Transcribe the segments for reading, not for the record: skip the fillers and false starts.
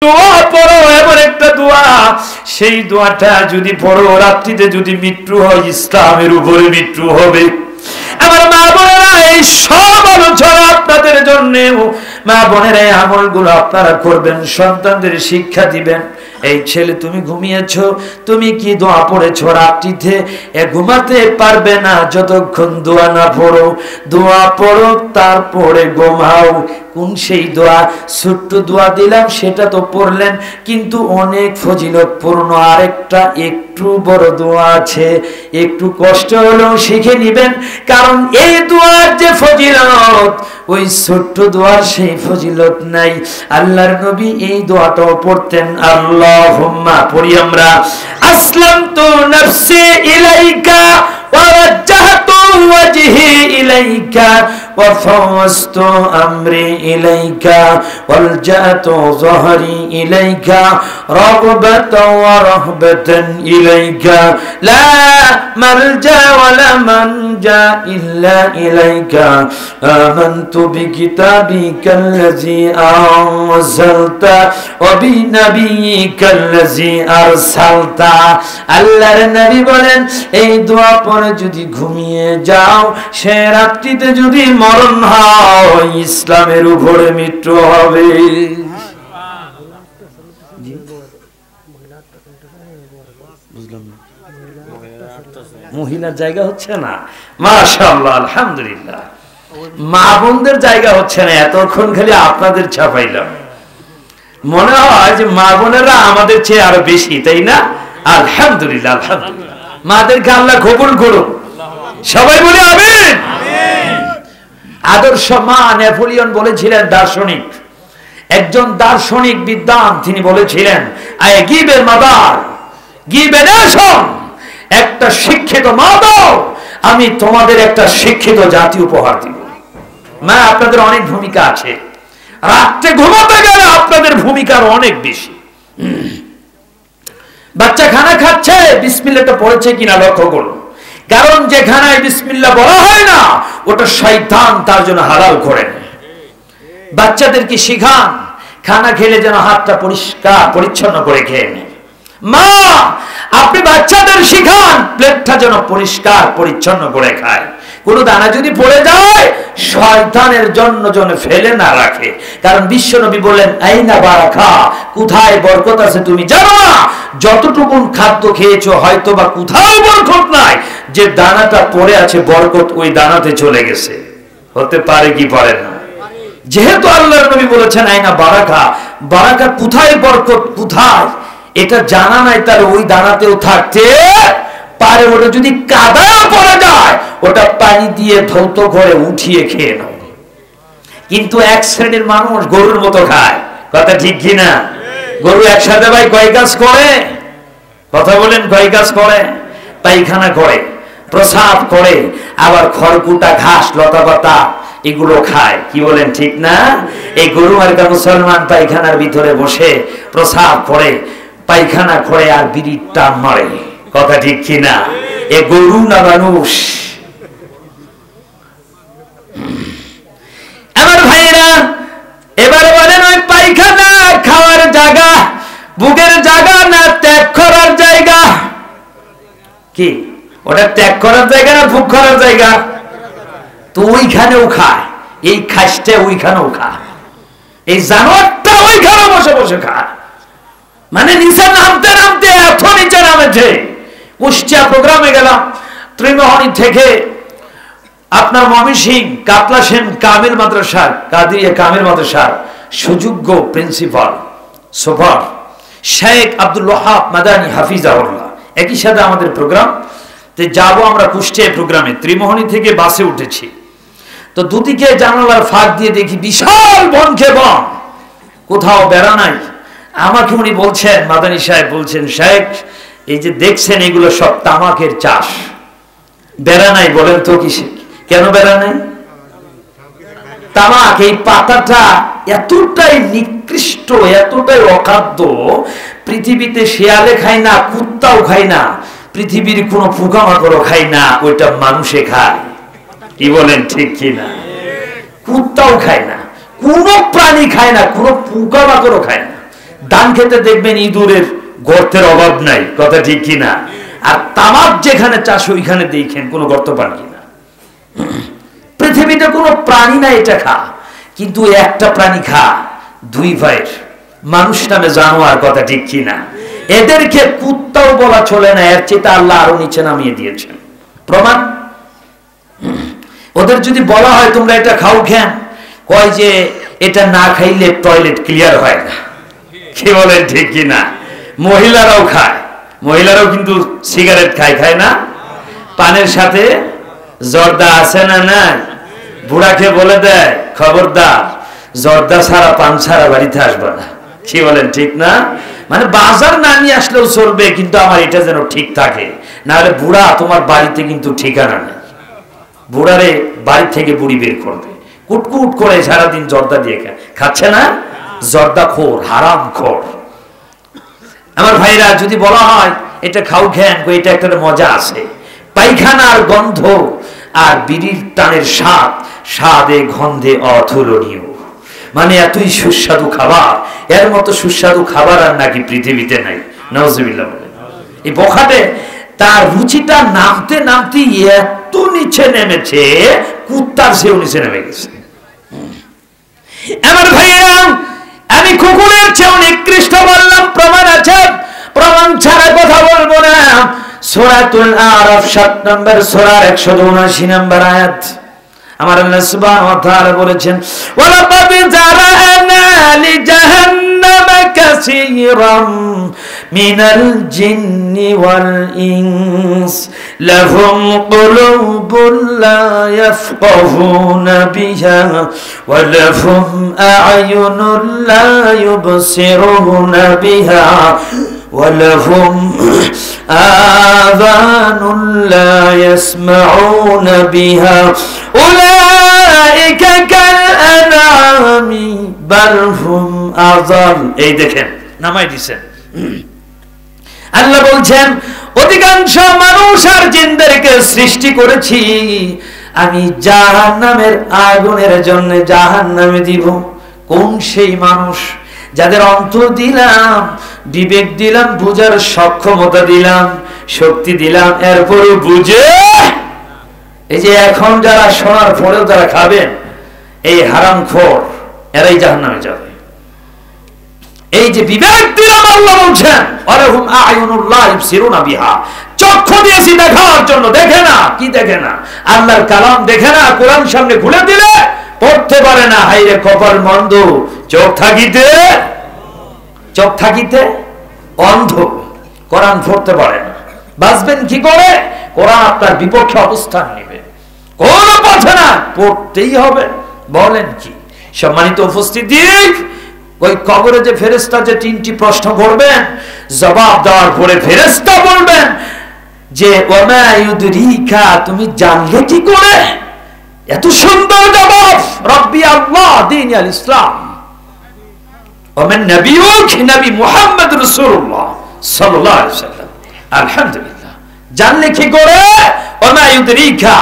দোয়া পড়ো, এমন একটা দোয়া, সেই দোয়াটা যদি পড়ো, রাত্রিতে যদি মৃত্যু হয়, ইসলামের উপরে মৃত্যু হবে। আমার মা বোনেরা, এই সব আলোচনা আপনাদের জন্য, মা বোনেরা এই আমলগুলো আপনারা করবেন, সন্তানদের শিক্ষা দিবেন। এই ছেলে, তুমি ঘুমিয়েছো, তুমি কি দোয়া পড়েছো রাত্রিতে? ঘুমাতে পারবে না যতক্ষণ দোয়া না পড়ো। দোয়া পড়ো, তারপরে ঘুমাও। কোন সেই দোয়া? ছোট্ট দোয়া দিলাম, সেটা তো পড়লেন, কিন্তু অনেক ফজিলতপূর্ণ আরেকটা একটু বড় দোয়া আছে, একটু কষ্ট হলেও শিখে নিবেন। কারণ এই দোয়ার যে ফজিলত, ওই ছোট্ট দোয়ার সেই ফজিলত নাই। আল্লাহর নবী এই দোয়াটাও পড়তেন। আল্লাহুম্মা, পড়ি আমরা, আসলামতু নাফসি ইলাইকা ওয়া ওয়াজ্জাহতু ওয়াজহি ইলাইকা ওয়া ফাওয়াজতু আমরি ইলাইকা ওয়ালজাতু যহরি ইলাইকা রাগবাতান ওয়া রাহবাতান ইলাইকা লা মালজা ওয়া লা মানজা ইল্লা ইলাইকা আমানতু বিকিতাবিকাল্লাযী আনজালতা ওয়া বিনাবিয়িকাল্লাযী আরসালতা। আল্লাহর নবী বলেন, এই দোয়া পড়ে যদি ঘুমিয়ে যাও, সে রাত্রিতে যদি মরণ হয়, ইসলামের উপরে মৃত্যু হবে। মহিলার জায়গা হচ্ছে না, মাশাআল্লাহ, আলহামদুলিল্লাহ। মা বোনদের জায়গা হচ্ছে না, এতক্ষণ খালি আপনাদের ছাপাইলাম। মনে হয় যে মা বোনেরা আমাদের চেয়ে আরো বেশি, তাই না? আলহামদুলিল্লাহ, আলহামদুলিল্লাহ। মাদেরকে আল্লাহ কবুল করুন, সবাই বলে আমিন। আদর্শ মা নেপোলিয়ন বলেছিলেন, দার্শনিক, একজন দার্শনিক বিদ্বান, তিনি বলেছিলেন, I give a mother, give a nation, একটা শিক্ষিত মা দাও, আমি তোমাদের একটা শিক্ষিত জাতি উপহার দিব। মা, আপনাদের অনেক ভূমিকা আছে, রাত্রে ঘুমাতে গেলে আপনাদের ভূমিকার অনেক বেশি। বাচ্চা খানা খাচ্ছে, বিসমিল্লাহটা পড়েছে কিনা লক্ষ্য করুন। কারণ যে খানায় বিসমিল্লাহ বলা হয় না, ওটা শয়তান তার জন্য হালাল করে নেয়। বাচ্চাদেরকে শিখান, খানা খেলে যেন হাতটা পরিষ্কার পরিচ্ছন্ন করে খেয়ে নেয়। মা, আপনি বাচ্চাদের শিখান, প্লেটটা যেন পরিষ্কার পরিচ্ছন্ন করে খায়। কোন দানা যদি পড়ে যায়, শয়তানের জন্য যেন ফেলে না রাখে। কারণ বিশ্বনবী বললেন, আইনা বারাকা, কোথায় বরকত আছে তুমি জানো না? যতটুকুন খাদ্য খেয়েছো হয়তো বা কোথাও বরকত নাই, যে দানাটা পড়ে আছে বরকত ওই দানাতে চলে গেছে। হতে পারে কি পারে না? যেহেতু আল্লাহর নবী বলেছেন আইনা বারাকা, বারাকা কোথায়, বরকত কোথায়, এটা জানা নাই, তার ওই দানাতেও থাকতে পারে। ওটা যদি কাদায় পড়ে যায়, ওটা পানি দিয়ে ধৌত করে উঠিয়ে খেয়ে নাও। কিন্তু এক শ্রেণীর মানুষ গরুর মতো খায়, কথা ঠিক কিনা? গরু একসাথে ভাই কয় কাজ করে? কথা বলেন, কয় কাজ করে? পায়খানা করে, প্রসাব করে, আবার খড়কুটা ঘাস লতা পাতা এগুলো খায়। কি বলেন, ঠিক না? এই গরু মার্কা মুসলমান পায়খানার ভিতরে বসে প্রসাব করে, পায়খানা করে, আর বিড়ির টান মারে। কথা ঠিক কিনা? এ গরু না মানুষ? আমার ভাইরা, এবারে বলেন, ওই পায়খানা খাওয়ার জায়গা, বুকের জায়গা না ত্যাগ করার জায়গা? কি ওটা ত্যাগ করার জায়গা না ভোগ করার জায়গা? তো ওইখানেও খায়, এই খাসটা ওইখানেও খায়, এই জানোয়ারটা ওইখানে বসে বসে খায়। মানে নিচে নামতে নামতে এত নিচে নামেছে। কুষ্টিয়া প্রোগ্রামে গেলাম, ত্রিমোহনী থেকে আপনার ময়মনসিংহ কাতলা সেন কামিল মাদ্রাসার, কাদিয়া কামিল মাদ্রাসার সুযোগ্য প্রিন্সিপাল সুপার শেখ আব্দুল ওয়াহাব মাদানী হাফিজাহুল্লাহ, একই সাথে আমাদের প্রোগ্রাম। তো যাবো আমরা কুষ্টিয়া প্রোগ্রামে, ত্রিমোহনী থেকে বাসে উঠেছি। তো দুদিকে জানালার ফাঁক দিয়ে দেখি বিশাল বনকে বন, কোথাও বেড়া নাই। আমাকে উনি বলছেন, মাদানী সাহেব বলছেন, শেখ এই যে দেখছেন এগুলো সব তামাকের চাষ, বেড়া নাই। বলেন তো কিসে, কেন বেড়া নাই? তামাক এই পাতাটা এতটাই নিকৃষ্ট, এতটাই অখাদ্য, পৃথিবীতে শেয়ালে খায় না, কুত্তাও খায় না, পৃথিবীর কোনো পোকামাকড়ও খায় না, ওইটা মানুষে খায়। কি বলেন, ঠিক কিনা? কুত্তাও খায় না, কোনো প্রাণী খায় না, কোনো পোকামাকড়ও খায় না। ধান খেতে দেখবেন ইঁদুরের গর্তের অভাব নাই, কথা ঠিক কিনা? আর তামাক যেখানে চাষ ওইখানে দেখেন কোনো গর্ত পান কিনা। পৃথিবীতে কোনো প্রাণী না এটা খা, কিন্তু একটা প্রাণী খা, দুই ভাইয়ের মানুষ নামে জানোয়ার, কথা ঠিক কিনা? এদেরকে কুত্তাও বলা চলে না, এর চেয়ে আল্লাহ আরো নিচে নামিয়ে দিয়েছেন। প্রমাণ, ওদের যদি বলা হয় তোমরা এটা খাও, কেন কয় যে এটা না খাইলে টয়লেট ক্লিয়ার হয় না। কি বলেন ঠিক কিনা? মহিলারাও খায়, মহিলারাও কিন্তু সিগারেট খায় না? পানের সাথে জর্দা আছে না নাই? বুড়াকে বলে দেয় খবরদার জর্দা ছাড়া পান ছাড়া বাড়িতে আসবে না। কি বলেন ঠিক না? মানে বাজার না নিয়ে আসলেও চলবে, কিন্তু আমার এটা যেন ঠিক থাকে, না হলে বুড়া তোমার বাড়িতে কিন্তু ঠিকানা নেই। বুড়ারে বাড়ি থেকে বুড়ি বের করবে, কুটকুট করে সারাদিন জর্দা দিয়ে খাচ্ছে না? জর্দা খোর, হারাম খোর। আমার ভাইরা, যদি বলা হয় এটা খাও, ঘ্যান এটা একটা মজা আছে, পায়খানার গন্ধ আর বিড়ির টানের স্বাদ, স্বাদে গন্ধে অতুলনীয়, মানে এতই সুস্বাদু খাবার, এর মতো সুস্বাদু খাবার আর নাকি পৃথিবীতে নাই। নাউজুবিল্লাহ বলে এই বখাটে তার রুচিটা নামতে নামতে এত নিচে নেমেছে, কুত্তার চেয়েও নিচে নেমে গেছে। আমার ভাইয়েরা, আমি কুকুরের চেয়েও নিকৃষ্ট বললাম, প্রমাণ আছে, প্রমাণ ছাড়া কথা বলবো না। সূরাতুল আরাফ 7 নম্বর সূরার 179 নম্বর আয়াত আমার আল্লাহ সুবহানাহু ওয়া তাআলা বলেছেন, ওয়ালাকাদ জারানা লিজাহান্নামা কাসীরাম মিনাল জিন্নি ওয়াল ইনস লাহুম কুলুবুন লা ইয়াফকাহুনা বিহা ওয়া লাহুম আ'য়ুনুন লা ইউবসিরুনা বিহা ولهم آذان لا يسمعون بها أولئك كالأنعام بل هم أضل। এই দেখেন নামাই দিবেন, আল্লাহ বলছেন অধিকাংশ মানুষ আর জিনদেরকে সৃষ্টি করেছি আমি জাহান্নামের আগুনের জন্য জাহান্নামে দিব। কোন সেই মানুষ যাদের অন্তর দিলাম, বিবেক দিলাম, বুঝার সক্ষমতা দিলাম, শক্তি দিলাম, এরপরে বুঝে এই যে এখন যারা শোনার পরেও যারা খাবেন এই হারামখোর, এরাই জাহান্নামে যাবে। এই যে বিবেক দিলাম, আল্লাহ বলছেন ওয়ালাহুম আ'য়ুনুন লা ইবসিরুনা বিহা, চক্ষু দিয়েছি দেখার জন্য, দেখে না। কি দেখে না? আল্লাহর কালাম দেখে না, কোরআন সামনে খুলে দিলে পড়তে পারে না। হাইরে কপাল মন্দ, চোখ থাকিতে অন্ধ, কোরআন পড়তে পারে না। বাঁচবেন কি করে? কোরআন আপনার বিপক্ষে অবস্থান নেবে, কোন পথে না, পড়তেই হবে। বলেন কি? সম্মানিত উপস্থিতি, ওই কবরে যে ফেরেশতা যে 3টি প্রশ্ন করবেন, জবাব দেওয়ার পরে ফেরেশতা বলবেন যে ওমা ইউদরিকা, তুমি জানলে কি করে? এত সুন্দর জবাব, রব্বি আল্লাহ দীন আল ইসলাম ওমেন নবিয়ুক নবী মুহাম্মদ রাসূলুল্লাহ সাল্লাল্লাহু আলাইহি ওয়াসাল্লাম। আলহামদুলিল্লাহ, জানলে কি করে? ওমা ইউদরিকা,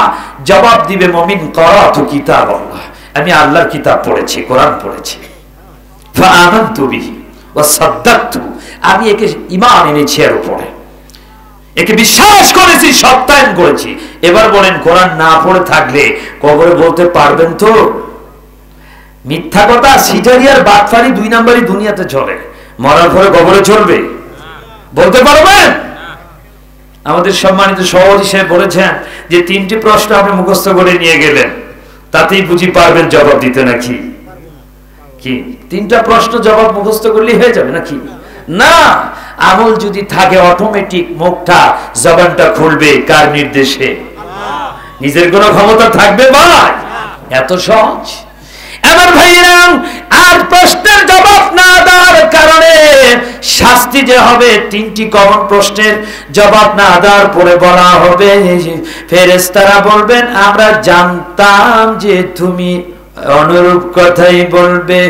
জবাব দিবে মুমিন করাতু কিতাবাল্লাহ, আমি আল্লাহর কিতাব পড়েছি, কোরআন পড়েছি, ফাআমানতু বিহি ওয়া সাদ্দাকতু, আমি একে ঈমান এনেছি, এর উপরে একে বিশ্বাস করেছি, সত্যায়ন করেছি। এবার বলেন, কোরআন না পড়ে থাকলে কবরে বলতে পারবেন তো? মিথ্যা কথা, সিটারিয়ার বাটফারি 2 নম্বরই দুনিয়াতে চলে, মরার পরে কবরে চলবে? বলতে পারবেন? আমাদের সম্মানিত সভাপতি সাহেব বলেছেন যে 3টি প্রশ্ন আপনি মুখস্থ করে নিয়ে গেলেন, তাতেই বুঝি পারবেন জবাব দিতে, নাকি? কি 3টা প্রশ্ন জবাব মুখস্থ করলেই হয়ে যাবে নাকি? না, আমল যদি থাকে অটোমেটিক মুখটা জবানটা খুলবে, কার নির্দেশে? নিজের কোনো ক্ষমতা থাকবে ভাই? এত সহজ। আমার ভাইরা, আর প্রশ্নের জবাব না দেওয়ার কারণে শাস্তি যে হবে, 3টি কমন প্রশ্নের জবাব না দেওয়ার পরে বলা হবে, ফেরেশতারা বলবেন আমরা জানতাম যে তুমি অনুরূপ কথাই বলবে।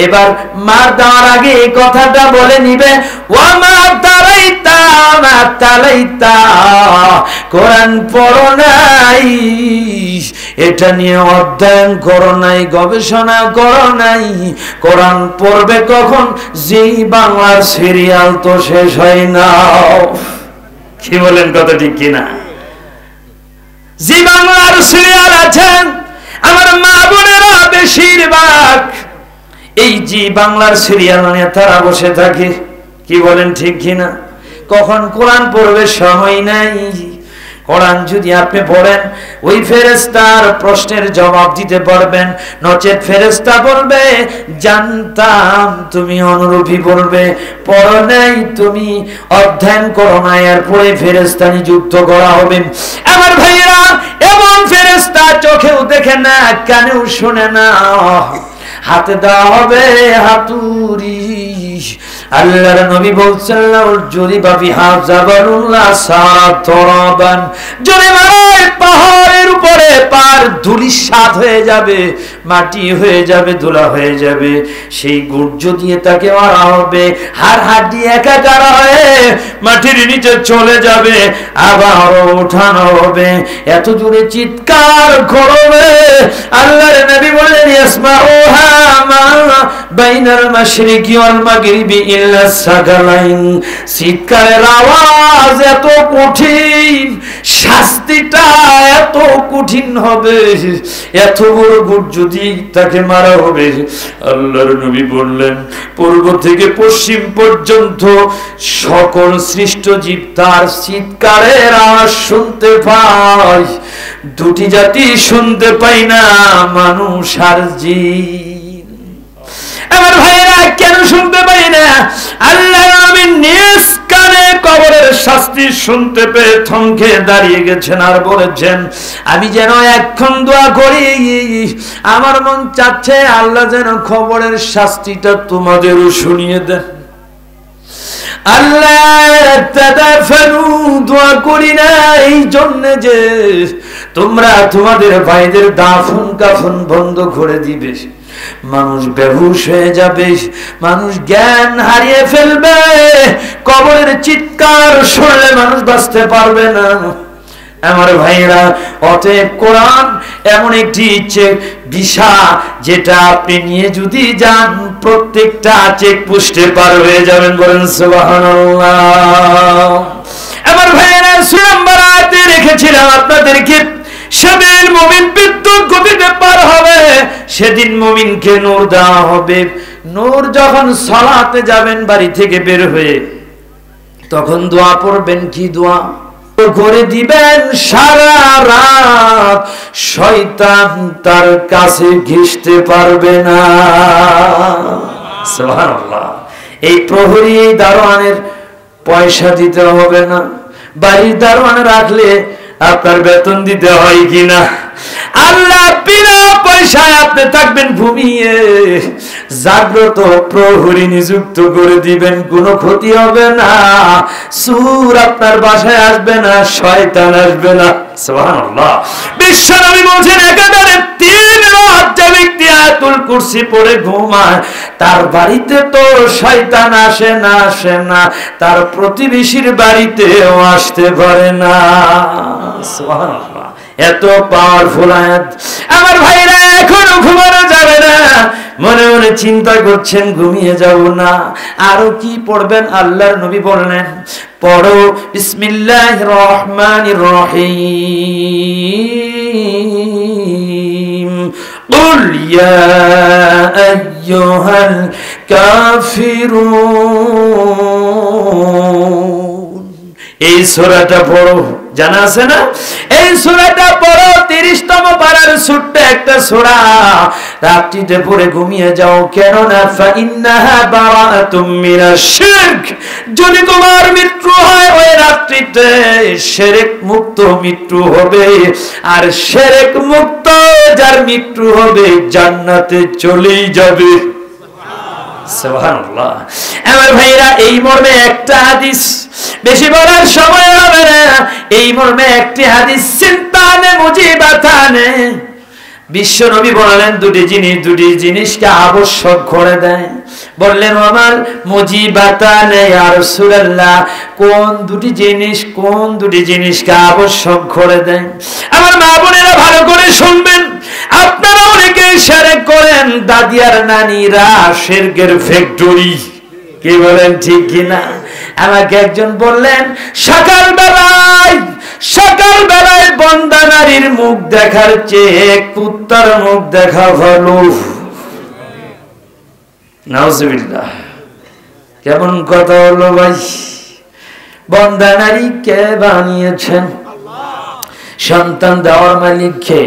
এবার মার দেওয়ার আগে এই কথাটা বলে নিবে, ওয়া মা তারাইতা মা তালাইতা, কোরআন পড়ো নাই এটা নিয়ে অধ্যয়ন করো নাই, গবেষণা করো নাই। কোরআন পড়বে কখন? যেই বাংলার সিরিয়াল তো শেষ হয় না। কি বলেন, কথা ঠিক কিনা? যে বাংলার সিরিয়াল আছেন আমার মা বোনেরা বেশিরভাগ এই জি বাংলার সিরিয়াল নিয়ে তারা বসে থাকে। কি বলেন, ঠিক কিনা? কখন কোরআন পড়বে সময় নাই। কোরআন যদি আপনি পড়েন ওই ফেরেশতার প্রশ্নের জবাব দিতে পারবেন, নচেত ফেরেশতা বলবে জানতাম তুমি অনুরূপী বলবে, পড়ো নাই তুমি, অধ্যয়ন করো না, এরপরে ফেরেশতা নিযুক্ত করা হবে। আমার ভাইয়েরা, এমন ফেরেশতা চোখেও দেখে না, কানেও শোনে না, হাতে দেওয়া হবে হাতুড়ি। আল্লাহর নবী বলছেন যদি বাবি হাজাবারুল্লাহ সাতরাবান, যদি মারায় পাহাড়ের উপরে পার ধুলিসাৎ হয়ে যাবে, মাটি হয়ে যাবে, ধুলা হয়ে যাবে, সেই গুর্জ দিয়ে তাকে মারা হবে, হাড় হাড্ডি একাকার হয়ে মাটির নিচে চলে যাবে, আবার উঠানো হবে। এত জোরে চিৎকার করবে, আল্লাহর নবী বলেন ইসমাউহা মা বাইনাল মাশরিকি ওয়াল মাগরিবি ইল্লা সাগালাইন। চিৎকারের আওয়াজ এত কঠিন, শাস্তিটা এত কঠিন হবে, এত বড় গুট যদি তাকে মারা হবে। আল্লাহর নবী বললেন পূর্ব থেকে পশ্চিম পর্যন্ত সকল সৃষ্ট জীব তার চিৎকারের আওয়াজ শুনতে পায়, দুটি জাতি শুনতে পায় না, মানুষ আর জিন। আমার ভাইয়েরা, কেন শুনতে পাই না? আল্লাহ নবী নিজ কানে কবরের শাস্তি শুনতে পেয়ে থমকে দাঁড়িয়ে গেছেন আর বলেছেন আমি যেন এখন দোয়া করি, আমার মন চাচ্ছে আল্লাহ যেন কবরের শাস্তিটা তোমাদেরও শুনিয়ে দেন। আল্লাহ তাদাফানু, দোয়া করি না এই জন্য যে তোমরা তোমাদের ভাইদের দাফন কাফন বন্ধ করে দিবে, মানুষ বেহুশ হয়ে যাবে, মানুষ জ্ঞান হারিয়ে ফেলবে, কবরের চিৎকার শুনলে মানুষ বাঁচতে পারবে না। আমার ভাইরা, অতএব কোরআন এমন একটি বিষা যেটা আপনি নিয়ে যদি যান প্রত্যেকটা চেকপোস্টে পার হয়ে যাবেন। বলেন সুবহানাল্লাহ। আমার ভাইরা, সূরা বারাতে রেখেছিলাম আপনাদেরকে, সেদিন মুমিন বিদ্যুৎ গতিতে পার হবে, সেদিন মুমিনকে নূর দেওয়া হবে। নূর যখন সালাতে যাবেন বাড়ি থেকে বের হয়ে, তখন দোয়া পড়বেন। কি দোয়া করে দিবেন? সারা রাত শয়তান তার কাছে ঘেঁষতে পারবে না। সুবহানাল্লাহ। এই প্রহরী, এই দারোয়ানের পয়সা দিতে হবে না। বাড়ির দারোয়ান রাখলে আপনার বেতন দিতে হয় কিনা? আল্লাহ বিনা পয়সায় আপনি থাকবেন ঘুমিয়ে, জাগ্রত প্রহরী নিযুক্ত করে দিবেন, কোনো ক্ষতি হবে না, সূর আপনার বাসায় আসবে না, শয়তান আসবে না। সুবহানাল্লাহ। বিশ্বনবী বলেন একাধারে 3 রাত যে ব্যক্তি আয়াতুল কুরসি পড়ে ঘুমায়, তার বাড়িতে তো শয়তান আসে না, তার প্রতিবেশীর বাড়িতেও আসতে পারে না। সুবহানাল্লাহ। এত পাওয়ারফুল আয়াত। আমার ভাইরা, এখনো ঘুমানো যাবে না, মনে মনে চিন্তা করছেন ঘুমিয়ে যাব না, আরো কি পড়বেন? আল্লাহর নবী বললেন পড়ো বিসমিল্লাহির রহমানির রহিম, কুল ইয়া আইয়ুহাল কাফিরুন। এই সূরাটা পড়ো, জানা আছে না? এই সূরাটা পড়ো, 30তম পারার ছোট্ট একটা সূরা, রাত্রিতে পড়ে ঘুমিয়ে যাও। কেন না ফাইন্নাহা বারাআতুম মিনাশ শিরক, যদি তোমার মৃত্যু হয় ওই রাত্রিতে শিরক মুক্ত মৃত্যু হবে, আর শিরক মুক্ত যার মৃত্যু হবে জান্নাতে চলেই যাবে। সুবহানাল্লাহ। আমার ভাইরা, এই মর্মে একটা হাদিস, বেশি বলার সময় হবে না, এই মর্মে একটি হাদিস চিন্তানে মুজিবাতানে। বিশ্ব নবী বললেন দুটি জিনিসকে আবশ্যক করে দেয়। বললেন আমার মুজিবাতানে ইয়া রাসূলুল্লাহ, কোন দুটি জিনিসকে আবশ্যক করে দেন? আমার মা বোনেরা ভালো করে শুনবেন, আপনারা অনেকে শিরক করেন, দাদি আর নানিরা শিরকের ফ্যাক্টরি, কি বলেন ঠিক কিনা? আমাকে একজন বললেন সকালবেলায় বন্দা নারীর মুখ দেখার চেয়ে কুত্তার মুখ দেখা ভালো। নাউজুবিল্লাহ, কেমন কথা হলো ভাই? বন্দা নারী কে বানিয়েছেন? সন্তান দেওয়ার মালিক কে?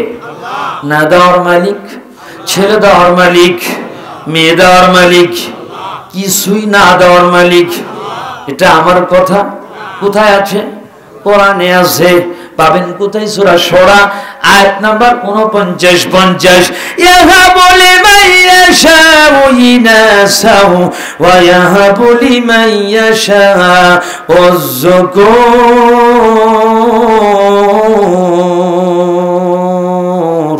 না দেওয়ার মালিক? ছেলে দেওয়ার মালিক? মেয়ে দেওয়ার মালিক? কিছুই না দেওয়ার মালিক। এটা আমার কথা? কোথায় আছে? কোরআনে আছে। পাবেন কোথায়? সূরা শূরা আয়াত নাম্বার 49-50। ইয়াহাবু লিমান ইয়াশাউ ইনাসাহু ওয়া ইয়াহাবু লিমান ইয়াশাউ আয-যুকুর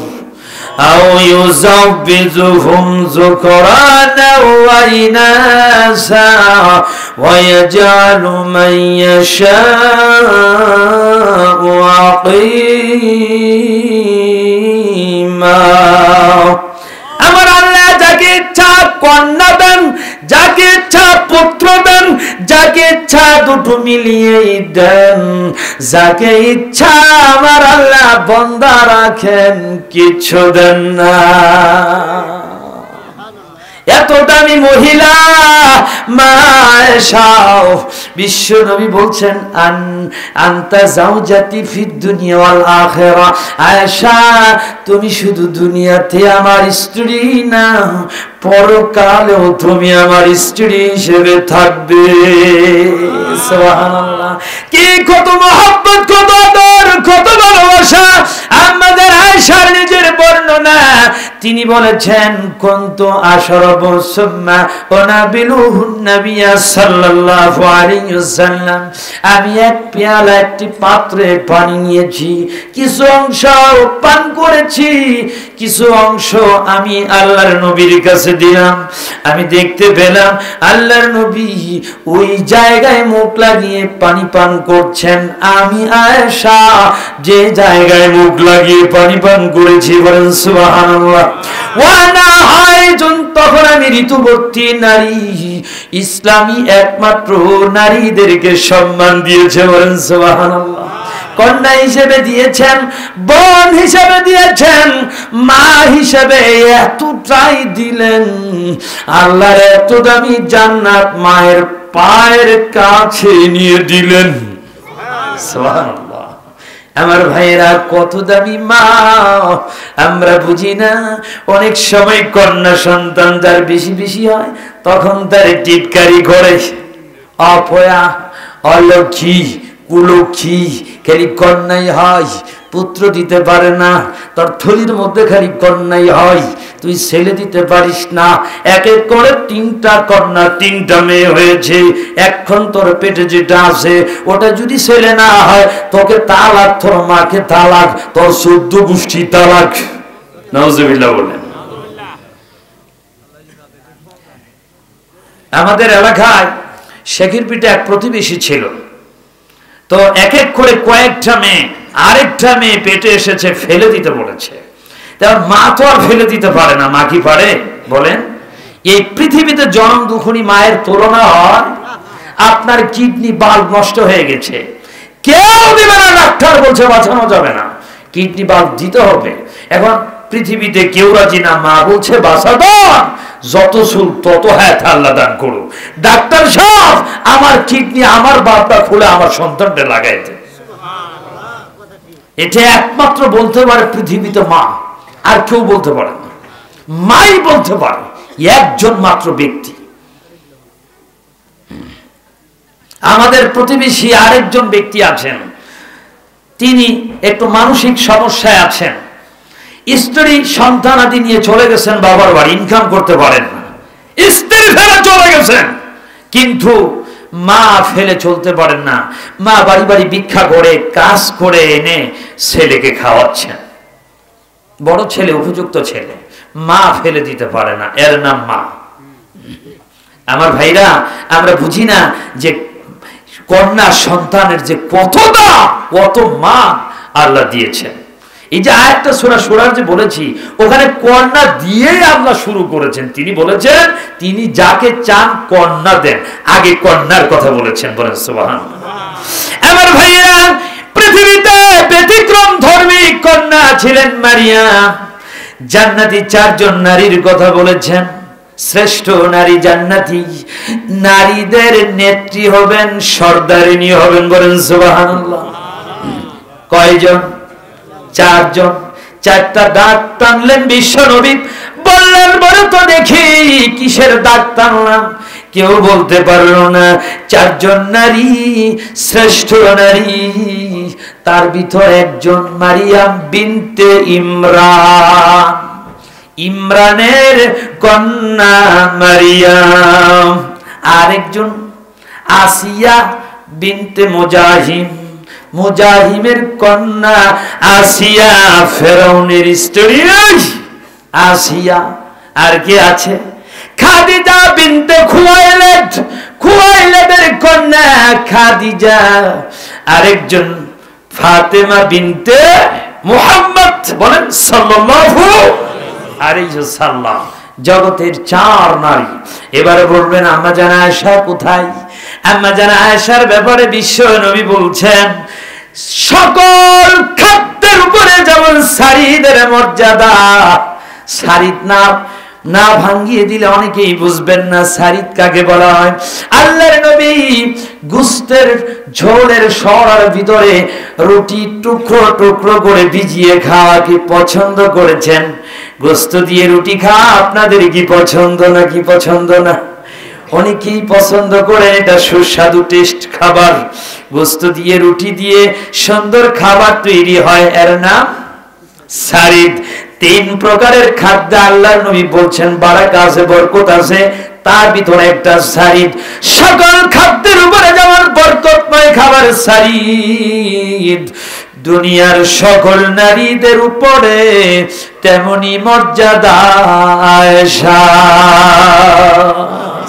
আও ইউযাব্বিজুহুম যুকরানা ওয়া ইনাসা ওয়া ইয়াজআলু মান ইয়াশাউ আকিমা। আমার আল্লাহ যাকে ইচ্ছা কন্যা দেন, যাকে ইচ্ছা পুত্র দেন, যাকে ইচ্ছা দুটো মিলিয়ে দেন, যাকে ইচ্ছা আমার আল্লাহ বন্দা রাখেন, কিছু দেন না। এত দামি মহিলা মা আয়েশা, বিশ্ব নবী বলছেন আনতা জাওজাতি ফিদ দুনিয়া ওয়াল আখিরা। আয়েশা, তুমি শুধু দুনিয়াতে আমার স্ত্রী না, পরকালেও তুমি আমার স্ত্রী হিসেবে থাকবে। সুবহানাল্লাহ, কি কত মহব্বত, কত আদর, কত ভালোবাসা। আমাদের আয়েশার নিজের বর্ণনা, তিনি বলেছেন কুনতু আশরাবু সুম্মা ওয়ানাবিলুহুন নবী সাল্লাল্লাহু আলাইহি ওয়াসাল্লাম, আমি এক পেয়ালা একটি পাত্রে পানি নিয়েছি, কিছু অংশ পান করেছি, কিছু অংশ আমি আল্লাহর নবীর কাছে দিলাম। আমি দেখতে পেলাম আল্লাহর নবী ওই জায়গায় মুখ লাগিয়ে পানি পান করছেন, আমি আয়েশা যে জায়গায় মুখ লাগিয়ে পানি পান করেছি। বলেন সুবহানাল্লাহ। ওয়ানা হাইজুন, তখন আমি ঋতুবতী নারী। ইসলামী একমাত্র নারীদেরকে সম্মান দিয়েছে। বলেন সুবহানাল্লাহ। কন্যা হিসেবে দিয়েছেন, বোন হিসেবে দিয়েছেন, মা হিসেবে এতটাই দিলেন। আল্লাহর এত দামি জান্নাত মায়ের পায়ের কাছে নিয়ে দিলেন। সুবহানাল্লাহ। আমার ভাইয়েরা, কত দামি মা আমরা বুঝি না। অনেক সময় কন্যা সন্তান যার বেশি বেশি হয়, তখন তার টিটকারি করে, অপয়া, অলক্ষী, কুলক্ষী, খালি কন্যাই হয়, পুত্র দিতে পারে না, তোর থলির মধ্যে খালি কন্যাই হয়, তুই ছেলে দিতে পারিস না। এক এক করে 3টা কন্যা 3টা মেয়ে হয়েছে, এখন তোর পেটে যেটা আছে ওটা যদি ছেলে না হয়, তোকে তালাক, তোর মাকে তালাক, তোর 14 গোষ্ঠী তালাক। নাউজুবিল্লাহ বলেন। আমাদের এলাকায় শেখের পিঠে এক প্রতিবেশী ছিল, তো এক এক করে কয়েকটা মেয়ে, আরেকটা মেয়ে পেটে এসেছে, ফেলে দিতে বলেছে। তার মা তো আর ফেলে দিতে পারে না। মা কি পারে বলেন? এই পৃথিবীতে জনম দুঃখনী মায়ের তুলনা হয়? আপনার কিডনি বাল্ব নষ্ট হয়ে গেছে, কেউ দিবে না, ডাক্তার বলছে বাঁচানো যাবে না, কিডনি বাল্ব দিতে হবে। এখন পৃথিবীতে কেউ রাজি না, মা বলছে বাঁচাবো, যত চুল তত হাত আল্লাহ দান করুক, ডাক্তার সাহেব আমার কিডনি, আমার বাল্বটা খুলে আমার সন্তানটা লাগাইতে। এটা একমাত্র বলতে পারে পৃথিবীতে মা, আর কেউ বলতে পারে না। মাই বলতে পারে, একজন মাত্র ব্যক্তি। আমাদের প্রতিবেশী আরেকজন ব্যক্তি আছেন, তিনি একটু মানসিক সমস্যায় আছেন। স্ত্রী সন্তান আদি নিয়ে চলে গেছেন বাবার বাড়ি, ইনকাম করতে পারেন না, স্ত্রী ফেলে চলে গেছেন, কিন্তু মা ফেলে চলতে পারেন না। মা বাড়ি বাড়ি ভিক্ষা করে, কাজ করে এনে ছেলেকে খাওয়াচ্ছেন। বড় ছেলে, উপযুক্ত ছেলে, মা ফেলে দিতে পারে না, এর নাম মা। আমার ভাইরা, আমরা বুঝি না যে কন্যা সন্তানের যে কতটা কত মান আল্লাহ দিয়েছেন। এই যে আয়াতটা সূরা যে বলেছি, ওখানে কন্যা দিয়েই আল্লাহ শুরু করেছেন। তিনি বলেছেন তিনি যাকে চান কন্যা দেন, আগে কন্যার কথা বলেছেন। বলেন সুবহানাল্লাহ। আমার ভাইরা, পৃথিবীতে ব্যতিক্রম ধর্মী কন্যা ছিলেন মারিয়াম। জান্নাতি 4 জন নারীর কথা বলেছেন। শ্রেষ্ঠ নারী জান্নাতি নারীদের নেত্রী হবেন, সর্দারিনী হবেন। বলেন সুবহানাল্লাহ। কয়জন? 4 জন। 4টা দাগ টানলেন বিশ্ব নবী, বললেন বলে তো দেখি কিসের দাগ টানলাম। কেউ বলতে পারলো না। 4 জন নারী, শ্রেষ্ঠ নারী, তার ভিতর একজন মারিয়াম বিনতে ইমরান, ইমরানের কন্যা মারিয়াম। আরেকজন আসিয়া বিনতে মুজাহিম, মুজাহিমের কন্যা আসিয়া, ফেরাউনের স্ত্রী আসিয়া। আর কে আছে? খাদিজা বিনতে খুয়াইলিদ, খুয়াইলিদের কন্যা খাদিজা। আরেকজন ফাতেমা বিনতে মুহাম্মদ। বলেন সাল্লাল্লাহু আলাইহি ওয়াসাল্লাম। জগতের 4 নারী। এবারে বলবেন আম্মা জান আয়েশা কোথায়? আম্মা জান আয়েশার ব্যাপারে বিশ্ব নবী বলছেন, সকল খাদ্যের উপরে যেমন সারিদের মর্যাদা। সারিদ না ভাঙ্গিয়ে দিলে অনেকেই বুঝবেন না সারিদ কাকে বলা হয়। আল্লাহর নবী গোশতের ঝোলের সরার ভিতরে রুটি টুকরো টুকরো করে ভিজিয়ে খাওয়া কি পছন্দ করেছেন? গোশত দিয়ে রুটি খাওয়া আপনাদের কি পছন্দ নাকি পছন্দ না? অনেকেই পছন্দ করে, এটা সুস্বাদু টেস্ট খাবার। গোশত দিয়ে রুটি দিয়ে সুন্দর খাবার তৈরি হয়, এর নাম সারিদ। 3 প্রকারের খাদ্য আল্লাহর নবী বলছেন বারাকা আছে, বরকত আছে, তার ভিতরে একটা সারিদ। সকল খাদ্যের উপরে যেমন বরকতময় খাবার সারিদ, দুনিয়ার সকল নারীদের উপরে তেমনি মর্যাদা আয়েশা।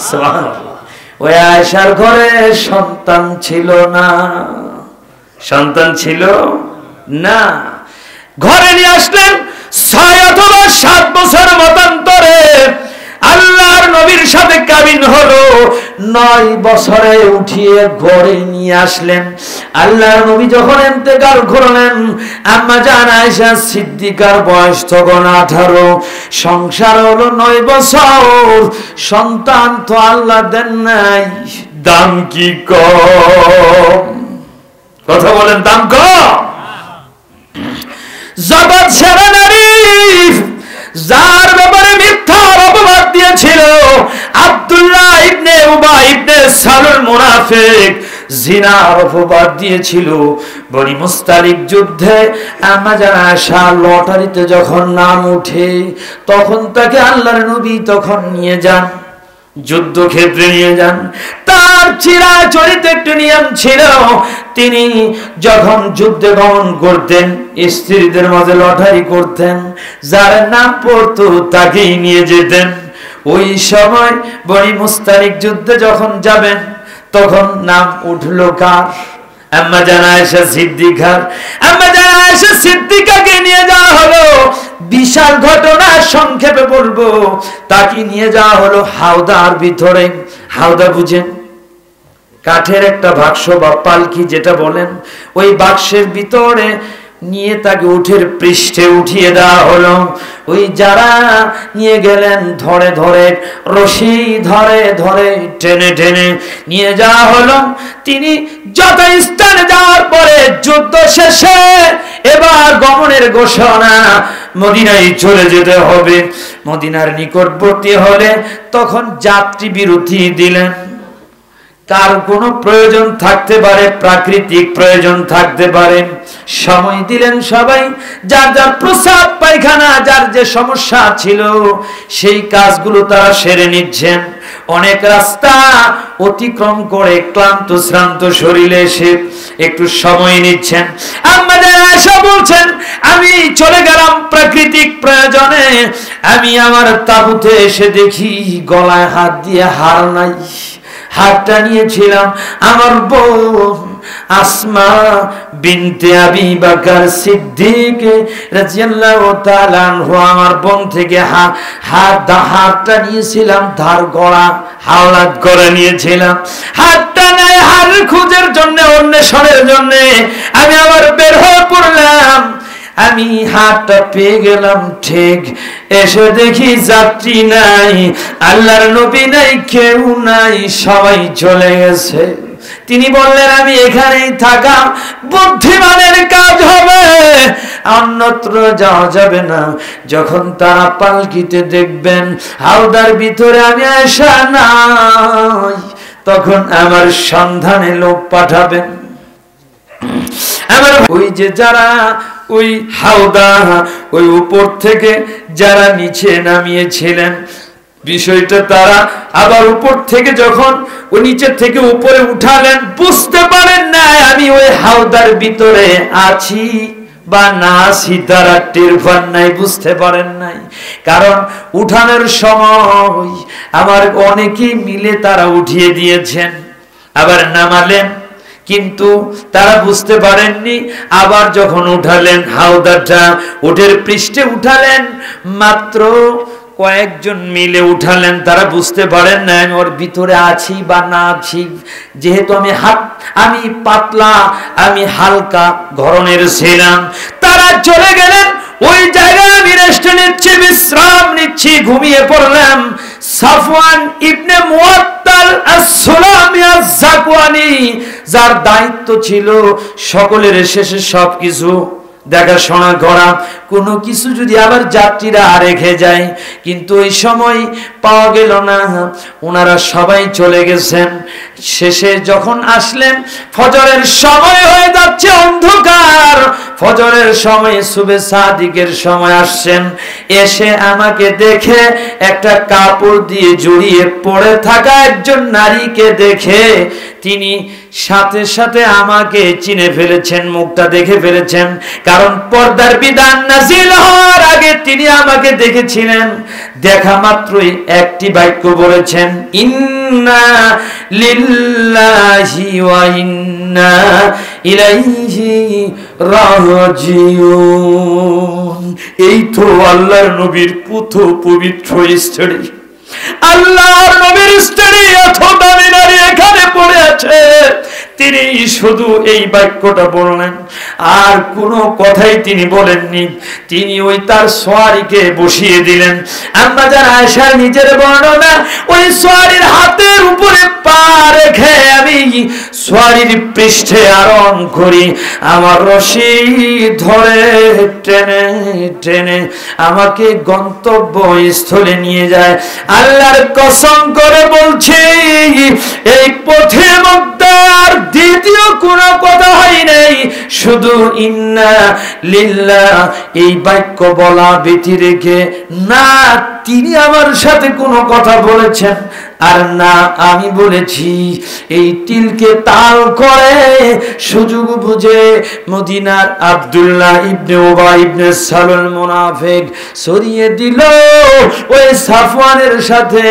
সুবহানাল্লাহ। ওই আয়েশার ঘরে সন্তান ছিল না, সন্তান ছিল না। ঘরে নিয়ে আসলেন 6 অথবা 7 বছর মতান্তরে আল্লাহর নবীর সাথে কাবিন হলো। 9 বছরে উঠিয়ে ঘরে নিয়ে আসলেন। আল্লাহর নবী যখন ইন্তেকাল করলেন, আম্মা জান আয়েশা সিদ্দিকার বয়স তখন 18। সংসার হলো 9 বছর, সন্তান তো আল্লাহ দেন নাই। দাম কি কম? কথা বলেন, দাম কম? জগৎ সেরা নারী, যার ব্যাপারে মিথ্যার অপবাদ দিয়েছিল আব্দুল্লাহ ইবনে উবাই ইবনে সালুল মুনাফিক, জিনার অপবাদ দিয়েছিল বনি মুস্তালিক যুদ্ধে। আম্মা জান আয়েশা লটারিতে যখন নাম উঠে, তখন তাকে আল্লাহর নবী তখন নিয়ে যান, যুদ্ধক্ষেত্রে নিয়ে যান। তার চিরাচরিত একটি নিয়ম ছিল, তিনি যখন যুদ্ধে গমন করতেন স্ত্রীদের মাঝে লটারি করতেন, যার নাম পড়তো তাকেই নিয়ে যেতেন। ওই সময় বনি মুস্তালিক যুদ্ধে যখন যাবেন, তখন নাম উঠলো কার? আম্মা জান আয়েশা সিদ্দিকার। আম্মা জান আয়েশা সিদ্দিকাকে নিয়ে যাওয়া হলো। বিশাল ঘটনা সংক্ষেপে বলবো। তাকে নিয়ে যাওয়া হলো হাওদার ভিতরে। হাওদা বুঝেন? কাঠের একটা বাক্স বা পালকি যেটা বলেন, ওই বাক্সের ভিতরে নিয়ে তাকে উঠের পৃষ্ঠে উঠিয়ে দেওয়া হলো। ওই যারা নিয়ে গেলেন ধরে ধরে, রশি ধরে ধরে টেনে টেনে নিয়ে যাওয়া হলো। তিনি যত স্থানে যাওয়ার পরে যুদ্ধ শেষে এবার গমনের ঘোষণা, মদিনায় চলে যেতে হবে। মদিনার নিকটবর্তী হলে তখন যাত্রী বিরতি দিলেন। তার কোনো প্রয়োজন থাকতে পারে, প্রাকৃতিক প্রয়োজন থাকতে পারে। সময় দিলেন সবাই, যার যার প্রস্রাব পায়খানা, যার যে সমস্যা ছিল সেই কাজগুলো তারা সেরে নিচ্ছেন। অনেক রাস্তা অতিক্রম করে ক্লান্ত শ্রান্ত শরীরে এসে একটু সময় নিচ্ছেন। আমাদের আয়েশা বলছেন, আমি চলে গেলাম প্রাকৃতিক প্রয়োজনে। আমি আমার তাঁবুতে এসে দেখি গলায় হাত দিয়ে হার নাই। হাতটা নিয়েছিলাম আমার বোন আসমা বিনতে আবি বকর সিদ্দিক রাদিয়াল্লাহু তাআলা আনহু, আমার বোন থেকে হাতটা নিয়েছিলাম, ধার গড়া হাওলাত করে নিয়েছিলাম। হাতটা নাই, হার খোঁজার জন্য, অন্বেষণের জন্য আমি আবার বের হয়ে পড়লাম। আমি হাতটা পেয়ে গেলাম, ঠিক এসে দেখি যাত্রী নাই, আল্লাহর নবী নাই, কেউ নাই, সবাই চলে গেছে। তিনি বললেন, আমি এখানেই থাকা বুদ্ধিমানের কাজ হবে, অন্যত্র যাওয়া যাবে না। যখন তারা পালকিতে দেখবেন হাওদার ভিতরে আমি আয়েশা নাই, তখন আমার সন্ধানে লোক পাঠাবেন। আমার ওই যে যারা ওই হাওদা ওই উপর থেকে যারা নিচে নামিয়েছিলেন, বিষয়টা তারা আবার উপর থেকে যখন ওই নিচে থেকে উপরে উঠালেন, বুঝতে পারেন না আমি ওই হাওদার ভিতরে আছি বা না আছি, তারা টের পান নাই, বুঝতে পারেন নাই। কারণ উঠানোর সময় আমার অনেকেই মিলে তারা উঠিয়ে দিয়েছেন, আবার নামালেন, কিন্তু তারা বুঝতে পারেননি। আবার যখন উঠালেন হাওদাটা উটের পৃষ্ঠে উঠালেন, মাত্র কয়েকজন মিলে উঠালেন, তারা বুঝতে পারেন না আমি ওর ভিতরে আছি বা না আছি। যেহেতু আমি পাতলা, আমি হালকা ধরনের ছিলাম, তারা চলে গেলেন। ওই জায়গায় আমি রেস্ট নিচ্ছি, বিশ্রাম নিচ্ছি, ঘুমিয়ে পড়লাম। সাফওয়ান ইবনে মুআত্তাল আস-সুলামি আজ-যাকওয়ানি, যার দায়িত্ব ছিল সকলের শেষে সবকিছু দেখাশোনা করা, কোনো কিছু যদি আবার যাত্রীরা রেখে যায়, কিন্তু ওই সময় পাওয়া গেল না, ওনারা সবাই চলে গেছেন। শেষে যখন আসলেন, ফজরের সময় হয়ে যাচ্ছে, অন্ধকার, ফজরের সময়, সুবে সাদিকের সময় আসছেন। এসে আমাকে দেখে একটা কাপড় দিয়ে জড়িয়ে পড়ে থাকা একজন নারীকে দেখে তিনি সাথে সাথে আমাকে চিনে ফেলেছেন, মুখটা দেখে ফেলেছেন। কারণ পর্দার বিধান নাযিল হওয়ার আগে তিনি আমাকে দেখেছিলেন। দেখা মাত্রই একটি বাক্য বলেছেন, ইন্না লিল্লাহি ওয়া ইন্না ইলাইহি রাজিউন। এই তো আল্লাহর নবীর পবিত্র স্ত্রী, আল্লাহর নবীর স্ত্রী, এত দামি নারী এখানে পড়ে আছে। তিনি শুধু এই বাক্যটা বললেন, আর কোনো কথাই তিনি বলেননি। তিনি ওই তার সোয়ারিকে বসিয়ে দিলেন। আম্মা জান আয়েশার নিজের বর্ণনা, ওই সোয়ারির হাতের উপরে পা রেখে আমি সোয়ারির পৃষ্ঠে আরোহণ করি। আমার রশি ধরে টেনে টেনে আমাকে গন্তব্য স্থলে নিয়ে যায়। আল্লাহর কসম করে বলছি, এই পথের মধ্যে আর দ্বিতীয় কোনো কথা হয় নাই, শুধু ইন্না লিল্লাহ এই বাক্য বলা ব্যতি রেখে না তিনি আমার সাথে কোনো কথা বলেছেন আর না আমি বলেছি। এই তিলকে তাল করে সুযোগ বুঝে মদিনার আব্দুল্লাহ ইবনে উবাই ইবনে সালুল মুনাফিক সরিয়ে দিল ওই সাফওয়ানের সাথে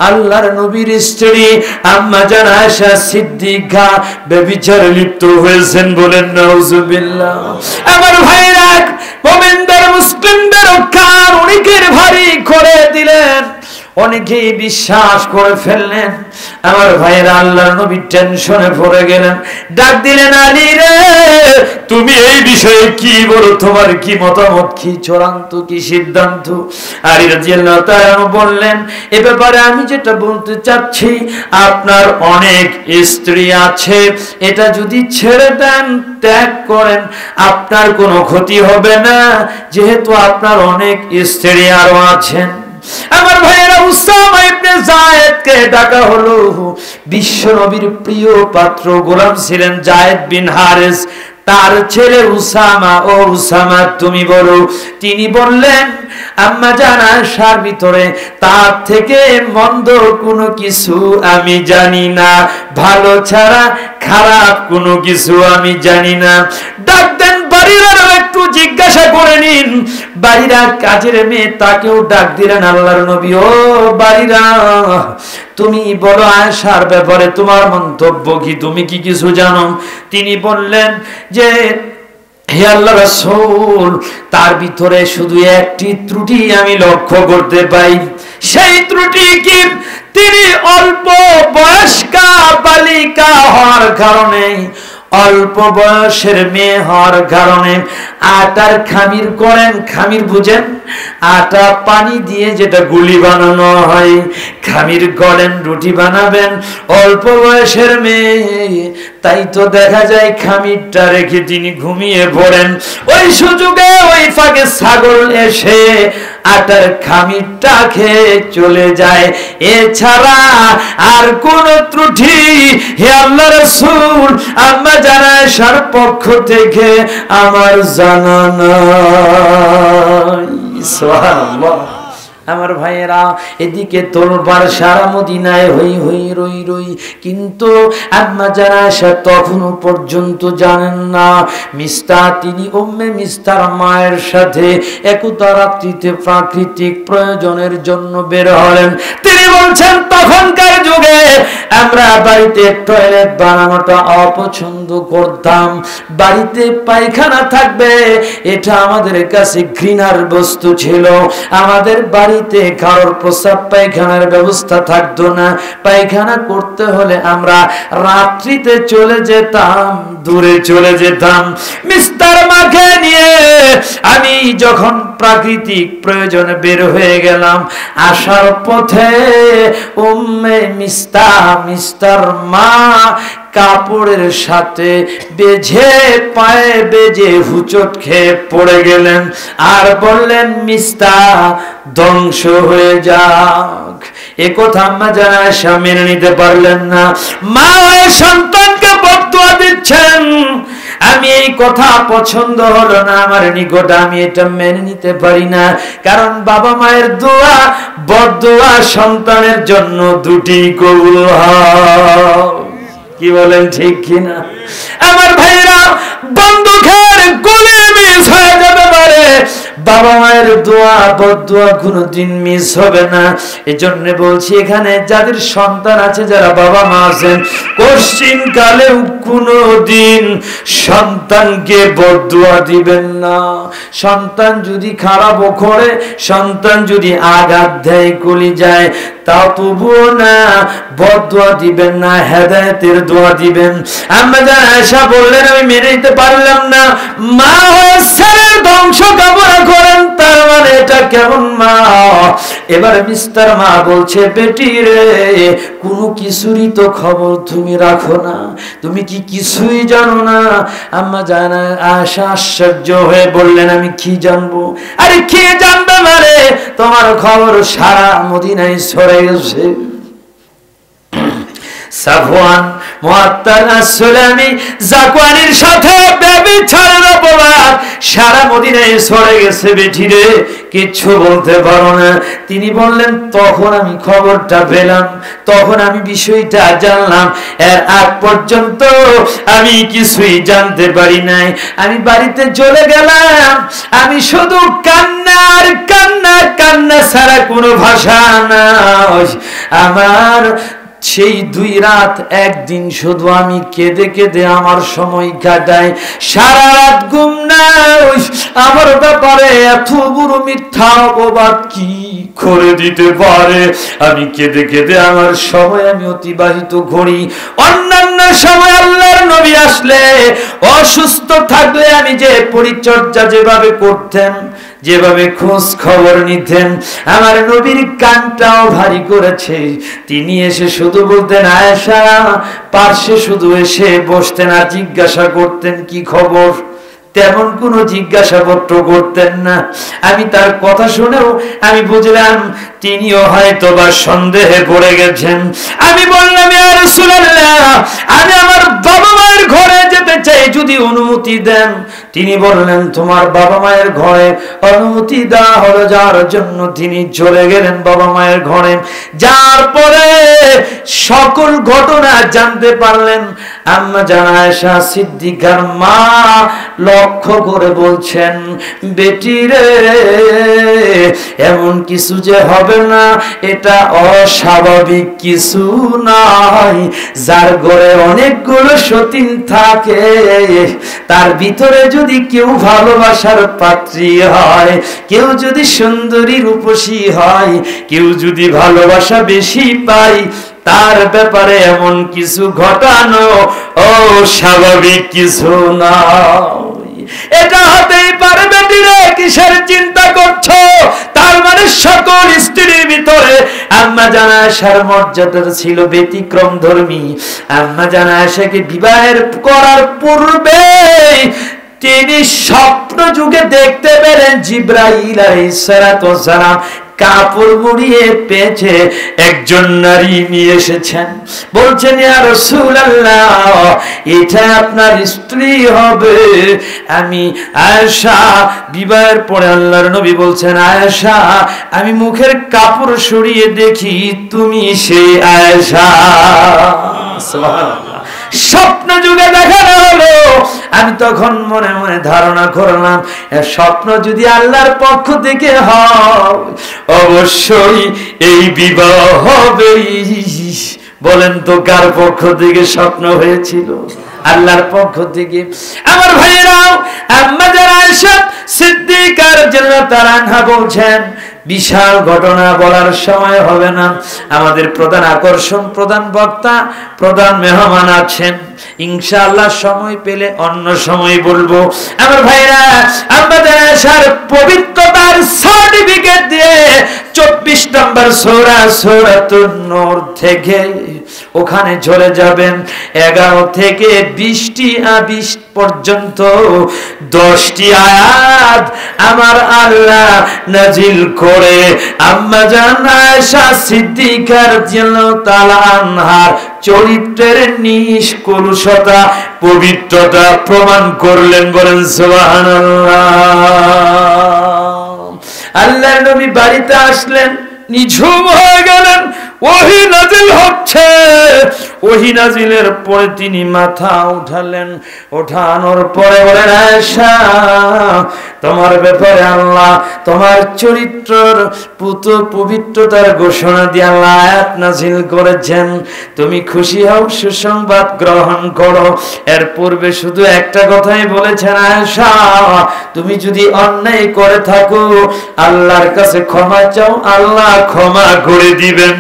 আল্লাহর নবীর স্ত্রী আম্মা জান আয়েশা সিদ্দিকা ব্যভিচারে লিপ্ত হয়েছেন। বলেন নাউজুবিল্লাহ। আমার ভাইরা, মুমিনদের মুসলিমদের কান অনেকের ভারী করে দিলেন, অনেকেই বিশ্বাস করে ফেললেন। আমার ভাইরা, আল্লাহর নবী টেনশনে পড়ে গেলেন, ডাক দিলেন, আলী রে, তুমি এই বিষয়ে কি বলো, তোমার কি মতামত, কি চূড়ান্ত কি সিদ্ধান্ত? আলী রাদিয়াল্লাহু তাআলা বললেন, এ ব্যাপারে আমি যেটা বলতে চাচ্ছি, আপনার অনেক স্ত্রী আছে, এটা যদি ছেড়ে দেন, ত্যাগ করেন, আপনার কোনো ক্ষতি হবে না, যেহেতু আপনার অনেক স্ত্রী আরো আছেন। আমার ভাইয়েরা, উসামা ইবনে যায়েদকে ডাকা হলো। বিশ্ব নবীর প্রিয় পাত্র গোলাম ছিলেন যায়েদ বিন হারেস, তার ছেলে উসামা। ও উসামা, তুমি বলো। তিনি বললেন, আম্মা জান আয়েশার ভিতরে তার থেকে মন্দ কোনো কিছু আমি জানি না, ভালো ছাড়া খারাপ কোনো কিছু আমি জানি না। ডাক দেন বাড়িরা, একটু জিজ্ঞাসা করে নিন। বাড়িরা কাজের মেয়ে, তাকেও ডাক দিলেন আল্লাহর নবী। ও বাড়িরা, তুমি বলো আয়েশার ব্যাপারে তোমার মন্তব্য কি, তুমি কি কিছু জানো? তিনি বললেন যে, হে আল্লাহ রাসূল, তার ভিতরে শুধু একটি ত্রুটি আমি লক্ষ্য করতে পাই। সেই ত্রুটি কি? তিনি অল্প বয়স্কা বালিকা হওয়ার কারণে, অল্প বয়সের মেয়ে হওয়ার কারণে আটার খামির করেন। খামির বুঝেন? আটা পানি দিয়ে যেটা গুলি বানানো হয়, খামির করেন, রুটি বানাবেন। অল্প বয়সের মেয়ে, তাই তো দেখা যায় খামিরটা রেখে তিনি ঘুমিয়ে পড়েন। ওই সুযোগে ওই ফাঁকে ছাগল এসে আটার খামিরটা খেয়ে চলে যায়। এছাড়া আর কোন ত্রুটি হে আল্লাহ রাসূল আম্মা জান আয়েশার পক্ষ থেকে আমার জানা নাই। সুবহানাল্লাহ। আমার ভাইয়েরা, এদিকে তোলবার সারা মদিনায় হই হই রই রই, কিন্তু আম্মা জান আয়েশা তখনও পর্যন্ত জানেন না মিস্তা তিনি উম্মে মিস্তার মায়ের সাথে একতা রাত্রিতে প্রাকৃতিক প্রয়োজনের জন্য বের হলেন। তিনি বলছেন, তখনকার যুগে আমরা বাড়িতে টয়লেট বানানোটা অপছন্দ করতাম। বাড়িতে পায়খানা থাকবে এটা আমাদের কাছে ঘৃণার বস্তু ছিল। আমাদের বাড়িতে কারোর প্রস্রাব পায়খানার ব্যবস্থা থাকতো না। পায়খানা করতে হলে আমরা রাত্রিতে চলে যেতাম, দূরে চলে যেতাম। মিস্টার মাকে নিয়ে আমি যখন প্রাকৃতিক প্রয়োজনে বের হয়ে গেলাম, আসার পথে উম্মে মিস্টার মা কাপড়ের সাথে বেঁধে পায়ে বেজে হুচট খেয়ে পড়ে গেলেন আর বললেন, মিস্তা ধ্বংস হয়ে যাক। এ কথা আম্মা জান আয়েশা মেনে নিতে পারলেন না। মা ওই সন্তানকে বদদুয়া দিচ্ছেন। আমি এই কথা পছন্দ হলো না আমার নিকট, আমি এটা মেনে নিতে পারি না। কারণ বাবা মায়ের দোয়া বদদুয়া সন্তানের জন্য দুটি কবুল হয়। কি বলেন, ঠিক কিনা? আমার ভাইরা, বন্দুকের গুলি মিস হয়ে যেতে পারে, বাবা মায়ের দোয়া বদদুয়া কোনোদিন মিস হবে না। এজন্য বলছি, এখানে যাদের সন্তান আছে, যারা বাবা মা আছেন, কোশ্চিন কালেও কোনোদিন সন্তানকে বদদুয়া দিবেন না। সন্তান যদি খারাপও করে, সন্তান যদি আঘাত দেয়, কলি যায়, তাও তবুও না বদদুয়া দিবেন না, হেদায়েতের দোয়া দিবেন। আম্মা জান আয়েশা বললেন, আমি মেনে নিতে পারলাম না। মা হয়ে ছেলের ধ্বংস কামনা করেন, তার মানে এটা কেমন মা? এবার মিস্টার মা বলছে, বেটি রে, কোনো কিছুরই তো খবর তুমি রাখো না, তুমি কি কিছুই জানো না? আম্মা জান আয়েশা আশ্চর্য হয়ে বললেন, আমি কি জানবো? আরে কি জানবে মানে? তোমার খবর সারা মদিনায় ছড়ে গেছে। সাফওয়ান মুআত্তাল আস-সুলামি জাকওয়ানির সাথে ব্যভিচারের অপবাদ সারা মদিনায় ছড়ে গেছে। বেটি রে, কিচ্ছু বলতে পারো না। তিনি বললেন, তখন আমি খবরটা পেলাম, তখন আমি বিষয়টা জানলাম। এর আগ পর্যন্ত আমি কিছুই জানতে পারি নাই। আমি বাড়িতে চলে গেলাম, আমি শুধু কান্না আর কান্না, কান্না ছাড়া কোনো ভাষা নাই আমার। সেই 2 রাত 1 দিন শুধু আমি কেঁদে কেঁদে আমার সময় কাটাই। সারা রাত ঘুম নাই। আমার ব্যাপারে এত বড় মিথ্যা অপবাদ কি করে দিতে পারে? আমি কেঁদে কেঁদে আমার সময় আমি অতিবাহিত করি। অন্যান্য সময় আল্লাহর নবী আসলে, অসুস্থ থাকলে আমি যে পরিচর্যা যেভাবে করতেন, যেভাবে খোঁজ খবর নিতেন, আমার নবীর কানটাও ভারী করেছে। তিনি এসে শুধু বলতেন, আয়েশা, পার্শ্বে শুধু এসে বসতেন আর জিজ্ঞাসা করতেন, কি খবর? তেমন কোনো জিজ্ঞাসাপত্র করতেন না। আমি তার কথা শুনেও আমি বুঝলাম তিনিও হয়তো বা সন্দেহে পড়ে গেছেন। আমি বললাম, ইয়া রাসূলুল্লাহ, আমি আমার বাবা মায়ের ঘরে যেতে চাই, যদি অনুমতি দেন। তিনি বললেন, তোমার বাবা মায়ের ঘরে অনুমতি দেওয়া হলো। যার জন্য তিনি চলে গেলেন বাবা মায়ের ঘরে। যার পরে সকল ঘটনা জানতে পারলেন। আম্মা জান আয়েশা সিদ্দিকার মা লক্ষ্য করে বলছেন, বেটি রে, এমন কিছু যে হবে না এটা অস্বাভাবিক কিছু নয়। যার ঘরে অনেকগুলো সতীন থাকে, তার ভিতরে যদি কেউ ভালোবাসার পাত্রী হয়, কেউ যদি সুন্দরী রূপসী হয়, কেউ যদি ভালোবাসা বেশি পায়, তার ব্যাপারে এমন কিছু ঘটানো অস্বাভাবিক কিছু না। এটা হতেই পারে বেটি রে, কিসের চিন্তা করছো? তার মানে সকল স্ত্রীর ভিতরে আম্মা জান আয়েশার মর্যাদা ছিল ব্যতিক্রম ধর্মী। আম্মা জান আয়েশাকে বিবাহ করার পূর্বে তিনি স্বপ্ন যুগে দেখতে পেলেন জিবরাইল আলাইহিস সালাম কাপড় মুড়িয়ে পেঁচে একজন নারী নিয়ে এসেছেন। বলছেন, ইয়া রাসূলুল্লাহ, এটা আপনার স্ত্রী হবে। আমি আয়েশা, বিবাহের পরে আল্লাহর নবী বলছেন, আয়েশা, আমি মুখের কাপড় সরিয়ে দেখি তুমি সেই আয়েশা। সুবহানাল্লাহ। স্বপ্ন যুগে দেখানো হলো। আমি তখন মনে মনে ধারণা করলাম, স্বপ্ন যদি আল্লাহর পক্ষ থেকে হয়, অবশ্যই এই বিবাহ হবে। বলেন তো, কার পক্ষ থেকে স্বপ্ন হয়েছিল? আল্লাহর পক্ষ থেকে। আমার ভাইয়েরাও, আম্মা জান আয়েশা সিদ্দিকা রাদিয়াল্লাহু তাআলা আনহা বলছেন, বিশাল ঘটনা বলার সময় হবে না। আমাদের প্রধান আকর্ষণ, প্রধান বক্তা, প্রধান মেহমান আছেন। ইনশাআল্লাহ সময় পেলে অন্য সময় বলবো। আমার ভাইরা, আমাদের আয়েশার পবিত্রতার সার্টিফিকেট দিয়ে 24 নম্বর সূরা সূরাতুন নূর থেকে ওখানে চলে যাবেন। 11 থেকে 20 পর্যন্ত 10টি আয়াত আমার আল্লাহ নাজিল করে আম্মা জান আয়েশা সিদ্দিকা রাদিয়াল্লাহু তাআলা আনহার চরিত্রের নিষ্কলুষতা, পবিত্রতা প্রমাণ করলেন। বলেন সুবহানাল্লাহ। আল্লাহর নবী বাড়িতে আসলেন, নিঝুম হয়ে গেলেন। ওহী নাজিল হচ্ছে। ওহী নাজিলের পরে তিনি মাথা উঠালেন। ওঠানোর পরে বলেন, আয়েশা, তোমার ব্যাপারে আল্লাহ তোমার চরিত্রের পবিত্রতার ঘোষণা দিয়ে আল্লাহ আয়াত নাজিল করেছেন। তুমি খুশি হও, সুসংবাদ গ্রহণ করো। এর পূর্বে শুধু একটা কথাই বলেছেন, আয়েশা, তুমি যদি অন্যায় করে থাকো আল্লাহর কাছে ক্ষমা চাও, আল্লাহ ক্ষমা করে দিবেন।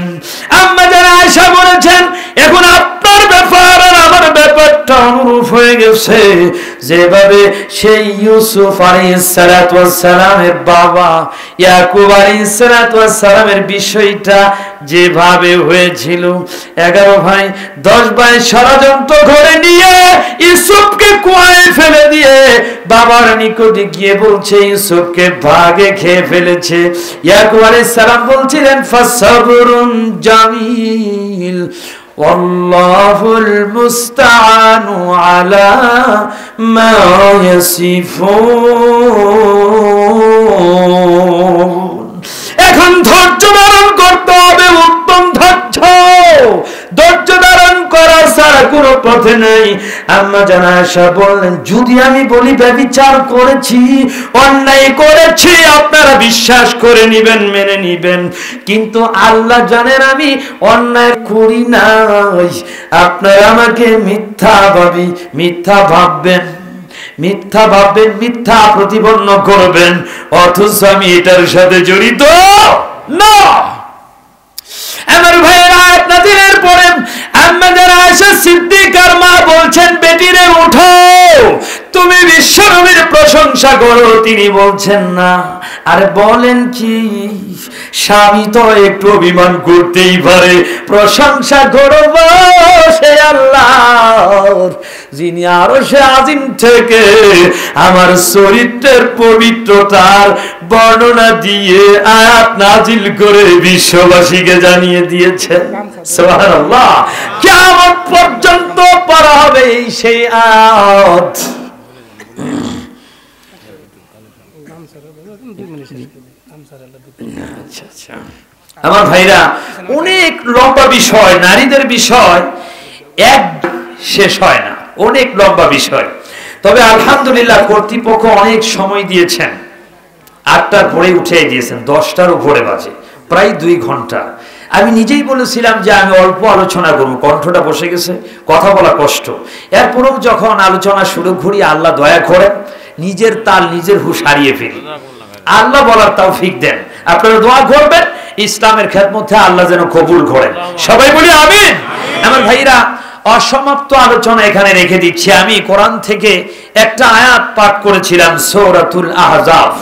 আম্মা জান আয়েশা বলেছেন, এখন আপনার ব্যাপার আর আমার ব্যাপারটা অনুরূপ হয়ে গেছে। যেভাবে সেই ইউসুফ আলাইহিস সালাতু ওয়াস সালামের বাবা ইয়াকুব আলাইহিস সালাতু ওয়াস সালামের বিষয়টা যেভাবে হয়েছিল, 11 ভাই 10 ভাই ষড়যন্ত্র করে নিয়ে ইউসুফকে কুয়ায় ফেলে দিয়ে বাবার নিকটে গিয়ে বলছে ইউসুফকে ভাগে খেয়ে ফেলেছে। ইয়াকুব আলাইহিস সালাম বলছিলেন, ফাসাবরুন জামিল ওয়াল্লাহুল মুস্তাআনু আলা মা ইয়াসিফুন। এখন ধৈর্য ধারণ করতে হবে, উত্তম ধৈর্য ধারণ করা ছাড়া কোনো পথে নেই। আম্মা জান আয়েশা বললেন, যদি আমি বলি ব্যভিচার করেছি, অন্যায় করেছি, আপনারা বিশ্বাস করে নিবেন, মেনে নিবেন, কিন্তু আল্লাহ জানেন আমি অন্যায় করি নাই। আপনারা আমাকে মিথ্যা ভাববেন, মিথ্যা প্রতিপন্ন করবেন, অথচ আমি এটার সাথে জড়িত না। আমার ভাইয়েরা, আয়াত নাযিলের পরে আম্মা জান আয়েশা সিদ্দিকার মা বলছেন, বেটিরে উঠো, তুমি বিশ্বনবীর প্রশংসা করো। তিনি বলছেন, না। আরে বলেন কি, স্বামী তো একটু অভিমান করতেই পারে, প্রশংসা করব সে আল্লাহর। যিনি আরশে আজিম থেকে আমার চরিত্রের পবিত্রতার বর্ণনা দিয়ে আয়াত নাজিল করে বিশ্ববাসীকে জানিয়ে দিয়েছেন। সুবহানাল্লাহ। কিয়ামত পর্যন্ত পড়া হবে সেই আয়াত। আমার ভাইরা, অনেক লম্বা বিষয়, নারীদের বিষয় এক শেষ হয় না, অনেক লম্বা বিষয়। তবে আলহামদুলিল্লাহ কর্তৃপক্ষ অনেক সময় দিয়েছেন, 8টার পরে উঠে দিয়েছেন, 10টার উপরে বাজে, প্রায় 2 ঘন্টা। আমি নিজেই বলেছিলাম যে আমি অল্প আলোচনা করবো, কণ্ঠটা বসে গেছে, কথা বলা কষ্ট। এরপরেও যখন আলোচনা শুরু করি, আল্লাহ দয়া করেন, নিজের তাল নিজের হুঁশ হারিয়ে ফেলি। আল্লাহ বলার তৌফিক দেন। আপনারা দোয়া করবেন ইসলামের খেদমতে আল্লাহ যেন কবুল করেন, সবাই বলি আমিন। আমার ভাইরা, অসমাপ্ত আলোচনা এখানে রেখে দিচ্ছি। আমি কোরআন থেকে একটা আয়াত পাঠ করেছিলাম, সূরাতুল আহজাব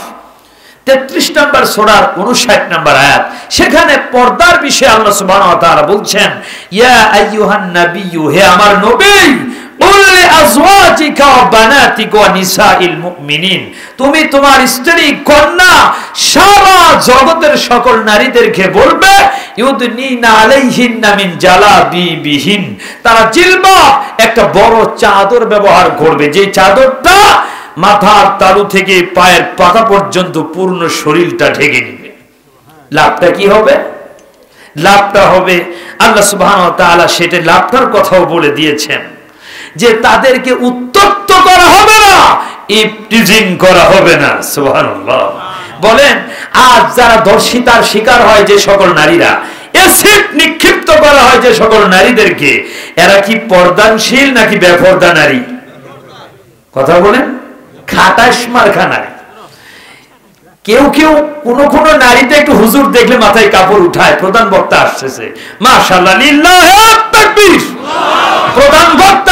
33 নম্বর সূরার 59 নম্বর আয়াত। সেখানে পর্দার বিষয়ে আল্লাহ সুবহানাহু ওয়া তাআলা বলছেন, ইয়া আইয়ুহান নাবিয়্যু, হে আমার নবী, কুল লিআজওয়াজিকা ওয়া বানাতিকা ওয়া নিসাইল মুমিনিন, তুমি তোমার স্ত্রী, কন্যা, সারা জগতের সকল নারীদেরকে বলবে, ইউদনিনা আলাইহিন্না মিন জালাবিবিহিন, তারা জিলবাব, একটা বড় চাদর ব্যবহার করবে, যে চাদরটা মাথার তালু থেকে পায়ের পাতা পর্যন্ত পূর্ণ শরীরটা ঢেকে নেবে। লাভটা কি হবে? লাভটা হবে, আল্লাহ সুবহানাহু ওয়া তাআলা সেটা লাভটার কথাও বলে দিয়েছেন, যে তাদেরকে উত্তপ্ত করা হবে না, ইফতিজিং করা হবে না। সুবহানাল্লাহ। বলেন, আজ যারা ধর্ষিতার শিকার হয় যে সকল নারীরা, অ্যাসিড নিক্ষিপ্ত করা হয় যে সকল নারীদেরকে, এরা কি পর্দানশীল নাকি বেপর্দা নারী? কথা বলেন, খাটাস মার্কা নারী। কেউ কেউ কোন নারীতে একটু হুজুর দেখলে মাথায় কাপড় উঠায়, প্রধান বক্তা আসছে, মাশাআল্লাহ, লিল্লাহি তাকবীর, প্রধান বক্তা